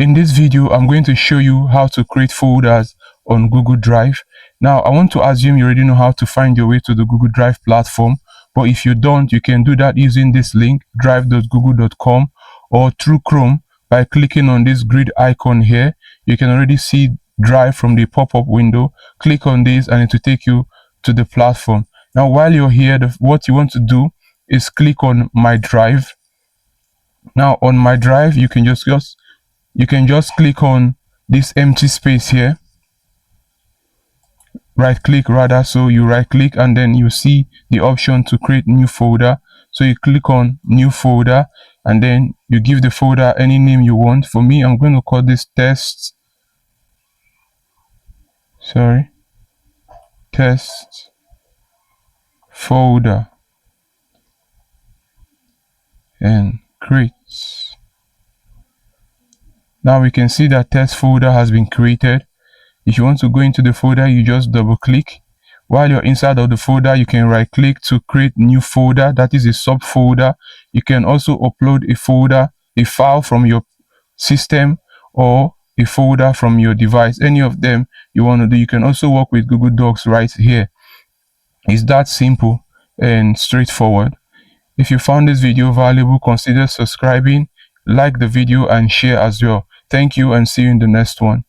In this video, I'm going to show you how to create folders on Google Drive. Now, I want to assume you already know how to find your way to the Google Drive platform, but if you don't, you can do that using this link, drive.google.com, or through Chrome by clicking on this grid icon here. You can already see Drive from the pop-up window. Click on this and it will take you to the platform. Now, while you're here, what you want to do is click on My Drive. Now, on My Drive, you can just click on this empty space here. Right click rather, so you right click and then you see the option to create new folder. So you click on new folder and then you give the folder any name you want. For me, I'm going to call this test folder and create. Now we can see that test folder has been created. If you want to go into the folder, you just double click. While you're inside of the folder, you can right click to create new folder, that is a subfolder. You can also upload a file from your system or a folder from your device, any of them you want to do. You can also work with Google Docs right here. It's that simple and straightforward. If you found this video valuable, consider subscribing, like the video and share as well. Thank you and see you in the next one.